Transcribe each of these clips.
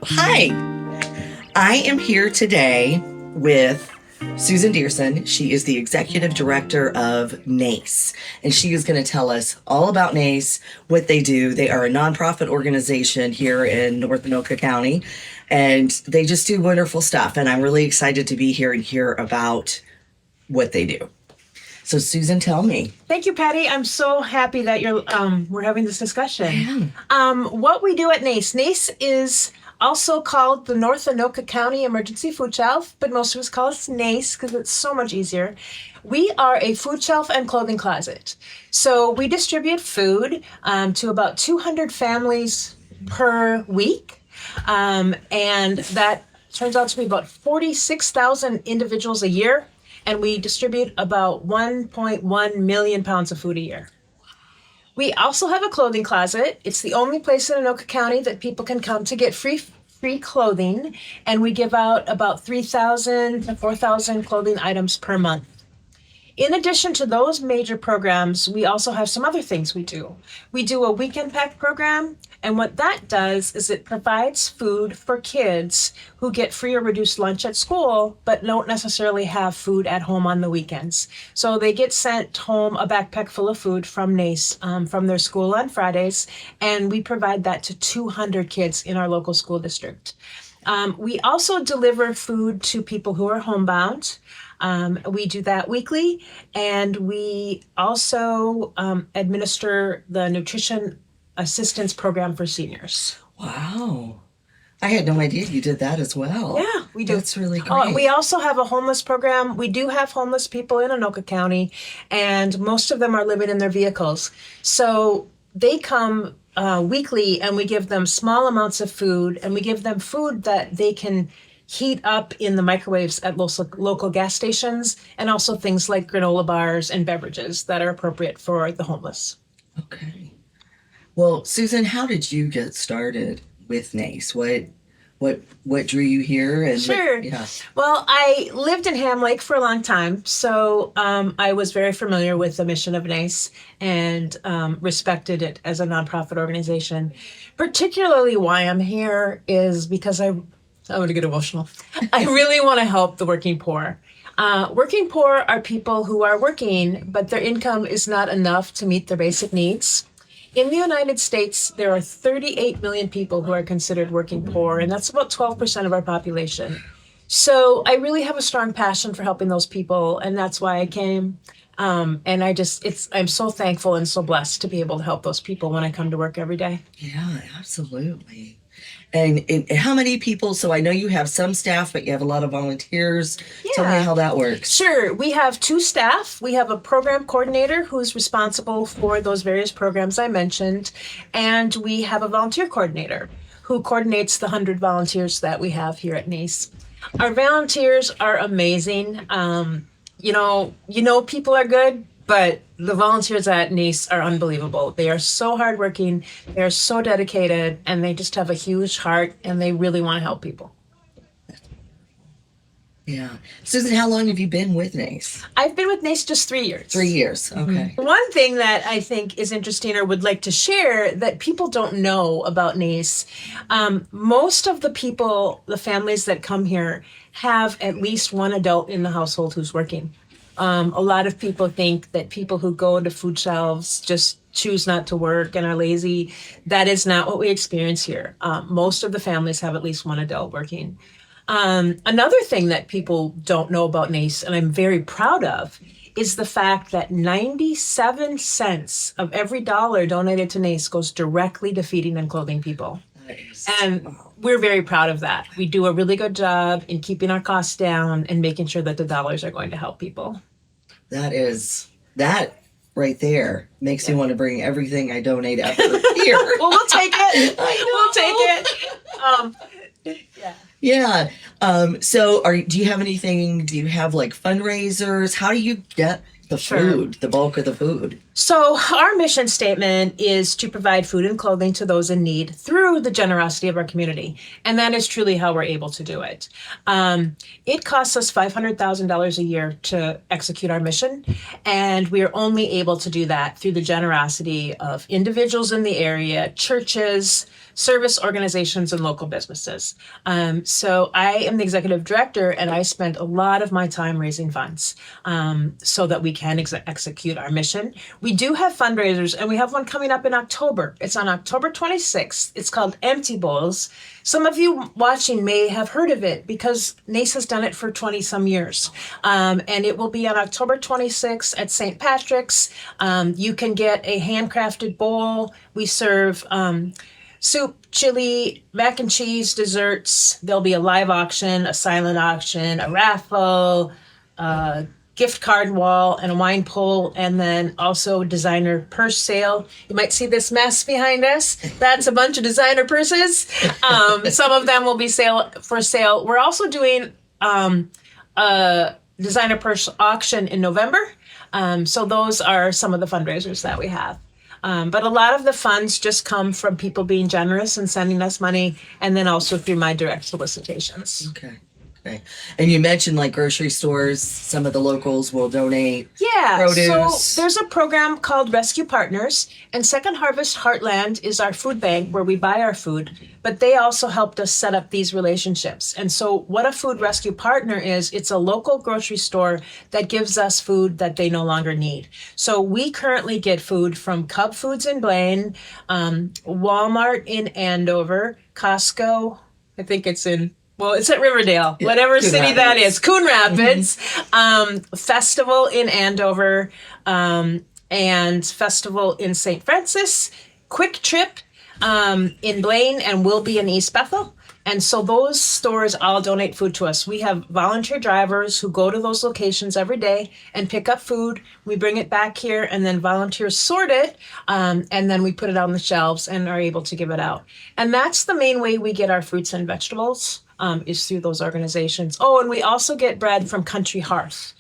Hi, I am here today with Susan Diersen. She is the executive director of NACE, and she is going to tell us all about NACE, what they do. They are a nonprofit organization here in North Anoka County, and they just do wonderful stuff. And I'm really excited to be here and hear about what they do. So, Susan, tell me. Thank you, Patty. I'm so happy that we're having this discussion. What we do at NACE. NACE is also called the North Anoka County Emergency Food Shelf, but most of us call it NACE because it's so much easier. We are a food shelf and clothing closet. So we distribute food to about 200 families per week. And that turns out to be about 46,000 individuals a year. And we distribute about 1.1 million pounds of food a year. We also have a clothing closet. It's the only place in Anoka County that people can come to get free clothing, and we give out about 3,000 to 4,000 clothing items per month. In addition to those major programs, we also have some other things we do. We do a weekend pack program, and what that does is it provides food for kids who get free or reduced lunch at school, but don't necessarily have food at home on the weekends. So they get sent home a backpack full of food from NACE, from their school on Fridays, and we provide that to 200 kids in our local school district. We also deliver food to people who are homebound. We do that weekly, and we also administer the nutrition assistance program for seniors. Wow. I had no idea you did that as well. Yeah, we do. That's really great. We also have a homeless program. We do have homeless people in Anoka County, and most of them are living in their vehicles. So they come weekly, and we give them small amounts of food, and we give them food that they can heat up in the microwaves at local gas stations, and also things like granola bars and beverages that are appropriate for the homeless. Okay. Well, Susan, how did you get started with NACE? What drew you here? And Sure. Well, I lived in Ham Lake for a long time, so I was very familiar with the mission of NACE and respected it as a nonprofit organization. Particularly why I'm here is because I'm going to get emotional. I really want to help the working poor. Working poor are people who are working, but their income is not enough to meet their basic needs. In the United States, there are 38 million people who are considered working poor, and that's about 12% of our population. So I really have a strong passion for helping those people, and that's why I came. And I'm so thankful and so blessed to be able to help those people when I come to work every day. Yeah, absolutely. And how many people? So I know you have some staff, but you have a lot of volunteers. Yeah. Tell me how that works. Sure. We have 2 staff. We have a program coordinator who's responsible for those various programs I mentioned. And we have a volunteer coordinator who coordinates the 100 volunteers that we have here at NACE. Our volunteers are amazing. People are good, but the volunteers at NACE are unbelievable. They are so hardworking, they are so dedicated, and they just have a huge heart, and they really want to help people. Yeah. Susan, how long have you been with NACE? I've been with NACE just 3 years. 3 years. Okay. One thing that I think is interesting or would like to share that people don't know about NACE, most of the families that come here have at least one adult in the household who's working. A lot of people think that people who go to food shelves just choose not to work and are lazy. That is not what we experience here. Most of the families have at least one adult working. Another thing that people don't know about NACE, and I'm very proud of, is the fact that 97 cents of every dollar donated to NACE goes directly to feeding and clothing people. And we're very proud of that. We do a really good job in keeping our costs down and making sure that the dollars are going to help people. That right there makes me want to bring everything I donate after here. Well, we'll take it. We'll take it. Yeah. So do you have anything? Do you have like fundraisers? How do you get the food, the bulk of the food? So, our mission statement is to provide food and clothing to those in need through the generosity of our community. And that is truly how we're able to do it. It costs us $500,000 a year to execute our mission. And we are only able to do that through the generosity of individuals in the area, churches, service organizations, and local businesses. So I am the executive director, and I spend a lot of my time raising funds so that we can execute our mission. We do have fundraisers, and we have one coming up in October. It's on October 26th. It's called Empty Bowls. Some of you watching may have heard of it because NACE has done it for 20 some years. And it will be on October 26th at St. Patrick's. You can get a handcrafted bowl. We serve soup, chili, mac and cheese, desserts. There'll be a live auction, a silent auction, a raffle, a gift card wall, and a wine pull, and then also designer purse sale. You might see this mess behind us. That's a bunch of designer purses. Some of them will be for sale. We're also doing a designer purse auction in November. So those are some of the fundraisers that we have. But a lot of the funds just come from people being generous and sending us money, and then also through my direct solicitations. Okay. Okay. And you mentioned like grocery stores, some of the locals will donate produce. So there's a program called Rescue Partners, and Second Harvest Heartland is our food bank where we buy our food, but they also helped us set up these relationships. And so what a food rescue partner is, it's a local grocery store that gives us food that they no longer need. So we currently get food from Cub Foods in Blaine, Walmart in Andover, Costco, I think it's at Riverdale, whatever Coon city Rapids. that is. Coon Rapids, Festival in Andover, and Festival in St. Francis, Quick Trip in Blaine, and will be in East Bethel. And so those stores all donate food to us. We have volunteer drivers who go to those locations every day and pick up food. We bring it back here, and then volunteers sort it, and then we put it on the shelves and are able to give it out. And that's the main way we get our fruits and vegetables. Is through those organizations. Oh, and we also get bread from Country Hearth.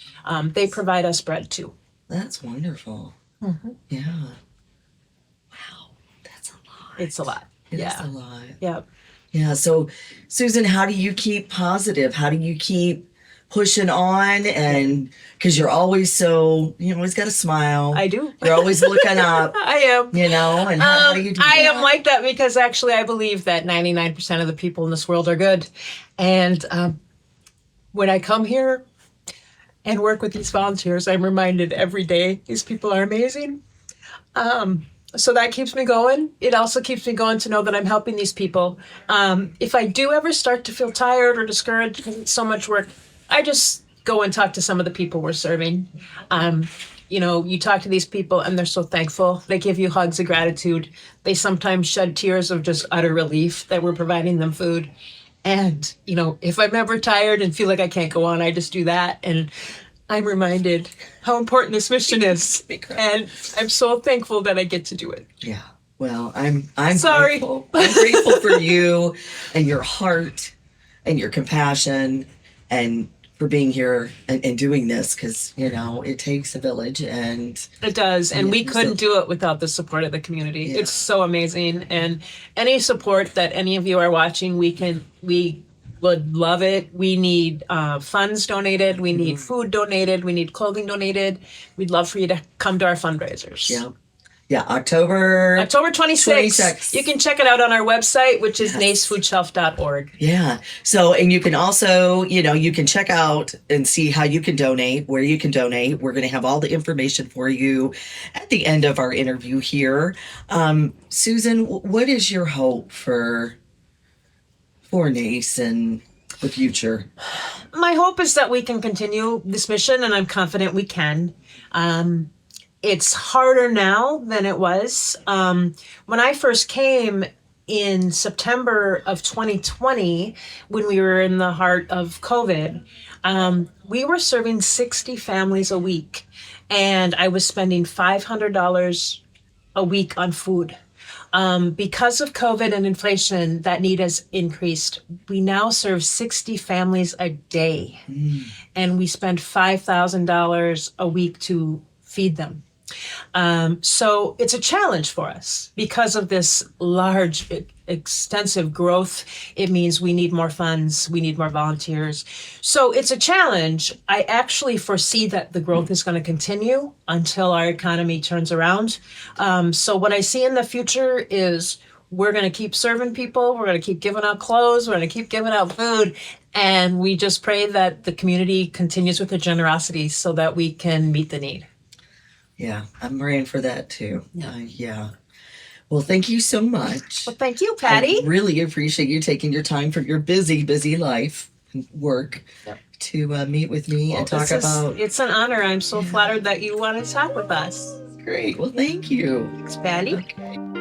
They provide us bread too. That's wonderful. Mm-hmm. Yeah. Wow. That's a lot. It's a lot. It is a lot. Yeah. Yeah. So, Susan, how do you keep positive? How do you keep pushing on? And because you're always you always got a smile. I do. You're always looking up. I am. And how do you do I that? am like that because actually I believe that 99% of the people in this world are good. And when I come here and work with these volunteers, I'm reminded every day these people are amazing. So that keeps me going. It also keeps me going to know that I'm helping these people. If I do ever start to feel tired or discouraged because it's so much work, I just go and talk to some of the people we're serving. You talk to these people and they're so thankful. They give you hugs of gratitude. They sometimes shed tears of just utter relief that we're providing them food. And, if I'm ever tired and feel like I can't go on, I just do that. And I'm reminded how important this mission is. And I'm so thankful that I get to do it. Yeah. Well, I'm Sorry. grateful. I'm grateful for you and your heart and your compassion and for being here and doing this because, it takes a village and it does. And we couldn't do it without the support of the community. Yeah. It's so amazing. And any support that any of you are watching, we would love it. We need funds donated. We need food donated. We need clothing donated. We'd love for you to come to our fundraisers. Yeah. Yeah, October 26th. You can check it out on our website, which is nacefoodShelf.org. Yeah. So, and you can also, you can check out and see how you can donate, where you can donate. We're going to have all the information for you at the end of our interview here. Susan, what is your hope for NACE and the future? My hope is that we can continue this mission, and I'm confident we can. It's harder now than it was. When I first came in September of 2020, when we were in the heart of COVID, we were serving 60 families a week, and I was spending $500 a week on food. Because of COVID and inflation, that need has increased. We now serve 60 families a day, and we spend $5,000 a week to feed them. So it's a challenge for us because of this large, extensive growth. It means we need more funds, we need more volunteers. So it's a challenge. I actually foresee that the growth is going to continue until our economy turns around. So what I see in the future is we're going to keep serving people, we're going to keep giving out clothes, we're going to keep giving out food. And we just pray that the community continues with the generosity so that we can meet the need. Yeah, I'm praying for that too. Yeah. Well, thank you so much. Well, thank you, Patty. I really appreciate you taking your time from your busy, busy life and work to meet with me and talk about. It's an honor. I'm so flattered that you want to talk with us. Great. Well, thank you. Thanks, Patty. Okay.